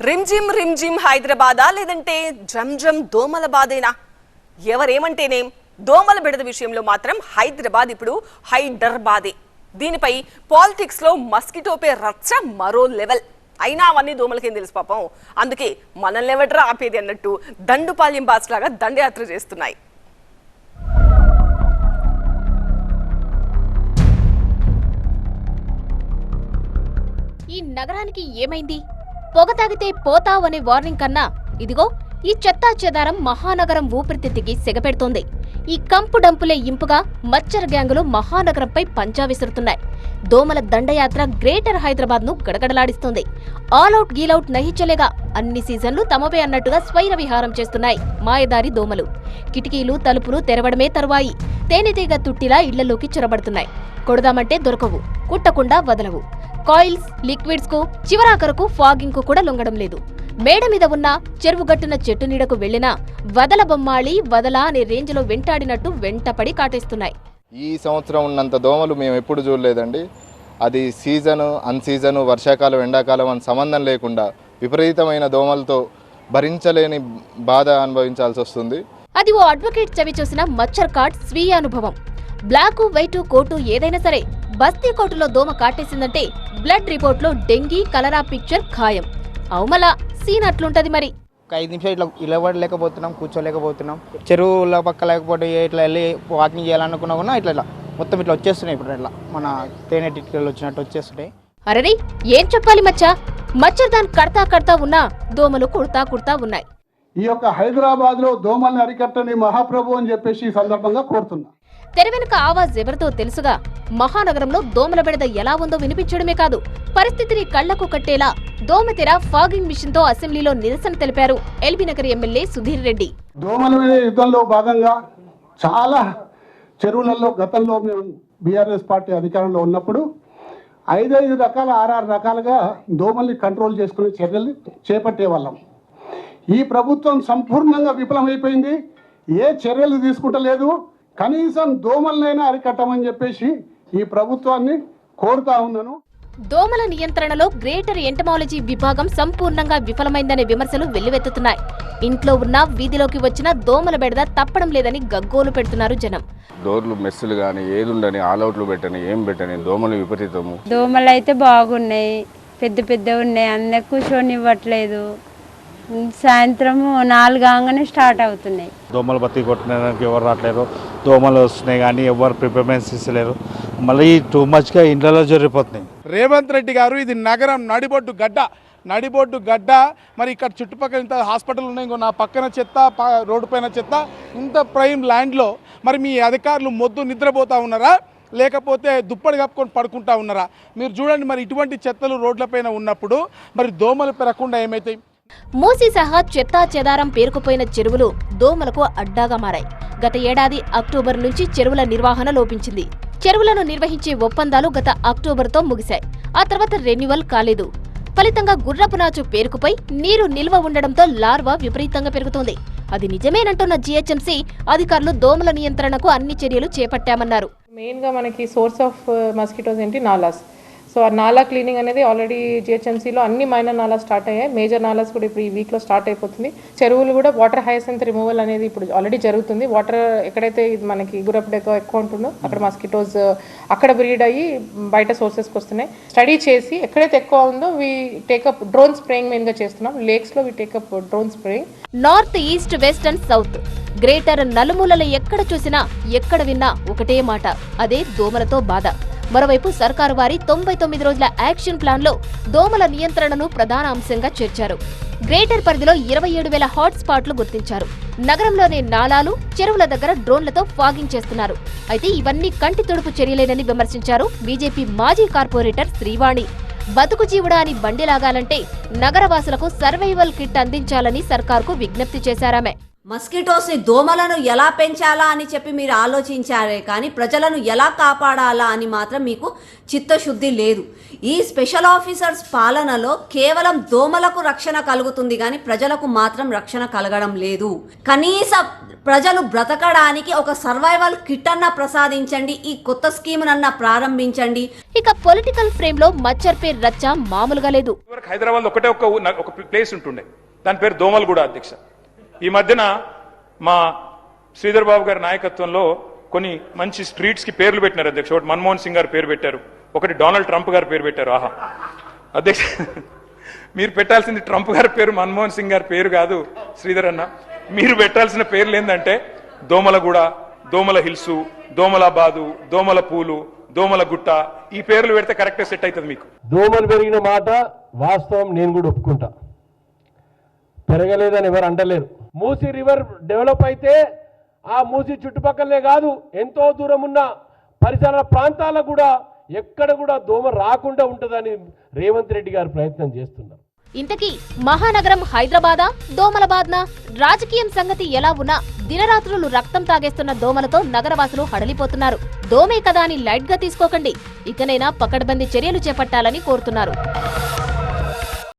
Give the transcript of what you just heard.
రిమ్జిమ్ రిమ్జిమ్ హైదరాబాదా లేదంటే జంజం దోమల బాదేనా? ఎవరేమంటేనేం దోమల బెడద విషయంలో మాత్రం హైదరాబాద్ ఇప్పుడు హైదరాబాదే. దీనిపై పాలిటిక్స్ లో మస్కిటోపే రచ్చ మరో లెవెల్. అయినా అవన్నీ దోమలకేం తెలుసు పాపం. అందుకే మనల్ని ఎవడ్రా ఆపేది అన్నట్టు దండుపాల్యం బాస్ లాగా దండయాత్ర చేస్తున్నాయి. ఈ నగరానికి ఏమైంది? పొగ తాగితే పోతావనే వార్నింగ్ కన్నా ఇదిగో ఈ చెత్తా చెదారం మహానగరం ఊపిరితిత్తికి సెగపెడుతోంది. ఈ కంపు డంపులే ఇంపుగా మచ్చర గ్యాంగులు మహానగరంపై పంజా విసురుతున్నాయి. దోమల దండయాత్ర గ్రేటర్ హైదరాబాద్ ను గడగడలాడిస్తోంది. ఆల్అవుట్ గీలౌట్ నహించలేగా అన్ని సీజన్లు తమవే అన్నట్టుగా స్వైర విహారం చేస్తున్నాయి మాయదారి దోమలు. కిటికీలు తలుపులు తెరవడమే తరువాయి. తేనెతీగ తుట్టిలా ఇళ్లలోకి చొరబడుతున్నాయి. కొడదామంటే దొరకవు, కుట్టకుండా వదలవు. కాయిల్స్, లిక్విడ్స్ కు చివరాఖరకు ఫాగింగ్ కు కూడా లొంగడం లేదు. మేడ మీద ఉన్న చెరువు గట్టున చెట్టు నీడకు వెళ్లినా వదల బొమ్మాళి వదలా అనే రేంజ్ లో వెంటాడినట్టు వెంటపడి కాటేస్తున్నాయి. ఈ సంవత్సరం ఉన్నంత దోమలు మేము ఎప్పుడు చూడలేదండి. అది సీజను, అన్సీజను, వర్షాకాలం, ఎండాకాలం అని సంబంధం లేకుండా విపరీతమైన దోమలతో భరించలేని బాధ అనుభవించాల్సి వస్తుంది. అది ఓ అడ్వకేట్ చవి చూసిన మచ్చర్ కార్డ్ స్వీయ అనుభవం. బ్లాకు వైటు కోటు ఏదైనా సరే బస్తీ కోటులో దోమ కాటేసిందంటే బ్లడ్ రిపోర్ట్ లో డెంగీ కలరా పిక్చర్ ఖాయం. అవుమలా సీన్ అట్లుంటది మరి. ఒక 5 నిమిషాలు ఇట్లా ఇలవడలేకపోతున్నాం, కూర్చోలేకపోతున్నాం. చెరువుల పక్క లేకపోతే ఇట్లా వెళ్ళి వాకింగ్ చేయాలనుకున్నా కూడా ఇట్లా మొత్తం ఇట్లా వచ్చేస్తున్నాయి. ఇప్పుడు ఇట్లా మన తేనె టిక్కలు వచ్చినట్టు వచ్చేస్తున్నాయి. అరే ఏం చెప్పాలి మచ్చా, మచ్చర్దాన్ కడతా ఉన్నా దోమలు కుడతా ఉన్నాయి. ఈ యొక్క హైదరాబాద్ లో దోమల్ని అరికట్టని మహాప్రభు అని చెప్పేసి ఈ సందర్భంగా కోరుతున్నా. తెర వెనుక ఆవాజ్ ఎవరితో తెలుసుగా. మహానగరంలో దోమల బెడద ఎలా ఉందో వినిపించడమే కాదు, పరిస్థితిని కళ్లకు కట్టేలా దోమతెర ఫాగింగ్ మిషన్ తో అసెంబ్లీలో నిరసన తెలిపారు ఎల్బీనగర్ ఎమ్మెల్యే సుధీర్ రెడ్డి. దోమల మీద యుద్ధంలో భాగంగా చాలా చెరువులలో గతంలో మేము బీఆర్ఎస్ పార్టీ అధికారంలో ఉన్నప్పుడు 5 రకాల 6 రకాలుగా దోమల్ని కంట్రోల్ చేసుకునే చర్యలు చేపట్టేవాళ్ళం. ఈ ప్రభుత్వం సంపూర్ణంగా విఫలమైపోయింది. ఏ చర్యలు తీసుకుంటలేదు. కనీసం దోమలనైనా అరికట్టమని చెప్పేసి ఈ ప్రభుత్వాన్ని కోరుతా ఉన్నాను. దోమల నియంత్రణలో గ్రేటర్ ఎంటమాలజీ విభాగం సంపూర్ణంగా విఫలమైందనే విమర్శలు వెల్లువెత్తుతున్నాయి. ఇంట్లో ఉన్న వీధిలోకి వచ్చిన దోమల బెడద తప్పడం లేదని గగ్గోలు పెడుతున్నారు జనం. డోర్లు మెస్సులు కానీ ఏది ఉండని ఆల్అవుట్లు పెట్టని ఏం పెట్టని దోమలు విపరీతము. దోమలు అయితే బాగున్నాయి, పెద్ద ఉన్నాయి, అందరు కూర్చొని ఇవ్వట్లేదు. సాయంత్రం 4 కాగానే స్టార్ట్ అవుతున్నాయి. దోమలు బతి కొట్టడానికి ఎవరు రావట్లేరు. దోమలు వస్తున్నాయి కానీ ఎవరు ప్రిపేర్మెంట్స్ ఇస్తలేరు. మళ్ళీ టూ మచ్గా ఇంట్లో జరిగిపోతున్నాయి. రేవంత్ రెడ్డి గారు ఇది నగరం నడిబొడ్డు గడ్డ. మరి ఇక్కడ చుట్టుపక్కల ఇంత హాస్పిటల్ ఉన్నాయి, ఇంకో నా పక్కన చెత్త, రోడ్డు పైన చెత్త, ఇంత ప్రైమ్ ల్యాండ్లో మరి మీ అధికారులు మొద్దు నిద్రపోతూ ఉన్నారా లేకపోతే దుప్పటి కప్పుకొని పడుకుంటా ఉన్నారా? మీరు చూడండి, మరి ఇటువంటి చెత్తలు రోడ్లపైన ఉన్నప్పుడు మరి దోమలు పెరగకుండా ఏమైతాయి? మూసీ సహా చెత్తా చెదారం పేరుకుపోయిన చెరువులు దోమలకు అడ్డాగా మారాయి. గత ఏడాది అక్టోబర్ నుంచి చెరువుల నిర్వహణ లోపించింది. చెరువులను నిర్వహించే ఒప్పందాలు గత అక్టోబర్తో ముగిశాయి. ఆ తర్వాత రెన్యువల్ కాలేదు. ఫలితంగా గుర్రపు నాచు పేరుకుపోయి నీరు నిల్వ ఉండడంతో లార్వా విపరీతంగా పెరుగుతోంది. అది నిజమేనంటున్న జీహెచ్ఎంసీ అధికారులు దోమల నియంత్రణకు అన్ని చర్యలు చేపట్టామన్నారు. మెయిన్గా మనకి సోర్స్ ఆఫ్ మస్కిటోస్ ఏంటి? నాలాస్. సో ఆ నాలా క్లీనింగ్ అనేది ఆల్రెడీ జిహెచ్ఎంసీలో అన్ని మైనర్ నాలాస్ స్టార్ట్ అయ్యాయి. మేజర్ నాలాస్ కూడా ఇప్పుడు ఈ వీక్లో స్టార్ట్ అయిపోతుంది. చెరువులు కూడా వాటర్ హైసెంత్ రిమూవల్ అనేది ఇప్పుడు ఆల్రెడీ జరుగుతుంది. వాటర్ ఎక్కడైతే మనకి గుర్రపు డెక్క ఎక్కువ ఉంటుందో అక్కడ మస్కిటోస్ అక్కడ బ్రీడ్ అయ్యి బయట సోర్సెస్కి వస్తున్నాయి. స్టడీ చేసి ఎక్కడైతే ఎక్కువ ఉందో వి టేకప్ డ్రోన్ స్ప్రేయింగ్ మెయిన్గా చేస్తున్నాం. లేక్స్లో we take up drone spraying. North, east, west and south greater నలుమూలల ఎక్కడ చూసినా ఎక్కడ విన్నా ఒకటే మాట, అదే దోమలతో బాధ. మరోవైపు సర్కారు వారి 99 రోజుల యాక్షన్ ప్లాన్ లో దోమల నియంత్రణను ప్రధాన అంశంగా చేర్చారు. గ్రేటర్ పరిధిలో 27,000 హాట్ స్పాట్లు గుర్తించారు. నగరంలోని నాలాలు, చెరువుల దగ్గర డ్రోన్లతో ఫాగింగ్ చేస్తున్నారు. అయితే ఇవన్నీ కంటి తుడుపు చర్యలేనని విమర్శించారు బీజేపీ మాజీ కార్పొరేటర్ శ్రీవాణి. బతుకు జీవుడా అని బండి లాగాలంటే నగరవాసులకు సర్వైవల్ కిట్ అందించాలని సర్కార్కు విజ్ఞప్తి చేశారామె. మస్కిటోస్ని దోమలను ఎలా పెంచాలా అని చెప్పి మీరు ఆలోచించారే కానీ ప్రజలను ఎలా కాపాడాలా అని మాత్రం మీకు చిత్తశుద్ధి లేదు. ఈ స్పెషల్ ఆఫీసర్స్ పాలనలో కేవలం దోమలకు రక్షణ కలుగుతుంది కానీ ప్రజలకు మాత్రం రక్షణ కలగడం లేదు. కనీస ప్రజలు బ్రతకడానికి ఒక సర్వైవల్ కిట్ అన్న ప్రసాదించండి, ఈ కొత్త స్కీమ్నన్నా ప్రారంభించండి. ఇక పొలిటికల్ ఫ్రేమ్ లో మచ్చర్ పేరు రచ్చ మామూలుగా లేదు. హైదరాబాద్ ఒకటే ఒక ప్లేస్ ఉంటుండే, దాని పేరు దోమలగూడ అధ్యక్ష. ఈ మధ్యన మా శ్రీధర్ బాబు గారి నాయకత్వంలో కొన్ని మంచి స్ట్రీట్స్ కి పేర్లు పెట్టినారు అధ్యక్ష. ఒకటి మన్మోహన్ సింగ్ గారు పేరు పెట్టారు, ఒకటి డొనాల్డ్ ట్రంప్ గారు పేరు పెట్టారు. ఆహా అధ్యక్ష, మీరు పెట్టాల్సింది ట్రంప్ గారి పేరు, మన్మోహన్ సింగ్ గారి పేరు కాదు శ్రీధర్ అన్న. మీరు పెట్టాల్సిన పేర్లు ఏంటంటే దోమలగూడ, దోమల హిల్స్, దోమలాబాదు, దోమల పూలు, దోమల గుట్ట. ఈ పేర్లు పెడితే కరెక్ట్ సెట్ అవుతుంది మీకు. దోమలు పెరిగిన మాట వాస్తవం, నేను కూడా ఒప్పుకుంటా. పెరగలేదని ఎవరు అంటలేరు. మూసీ రివర్ డెవలప్ అయితే ఆ మూసీ చుట్టుపక్కలనే కాదు, ఎంతో దూరం ఉన్న పరిసర ప్రాంతాలకు కూడా ఎక్కడ కూడా దోమ రాకుండా ఉంటుందని రేవంత్ రెడ్డి గారు ప్రయత్నం చేస్తున్నారు. ఇంతకీ మహానగరం హైదరాబాదా, దోమలబాద్నా? రాజకీయం సంగతి ఎలా ఉన్నా దినరాత్రులు రక్తం తాగేస్తున్న దోమలతో నగరవాసులు హడలిపోతున్నారు. దోమే కదా అని లైట్ గా తీసుకోకండి, ఇకనైనా పకడ్బందీ చర్యలు చేపట్టాలని కోరుతున్నారు.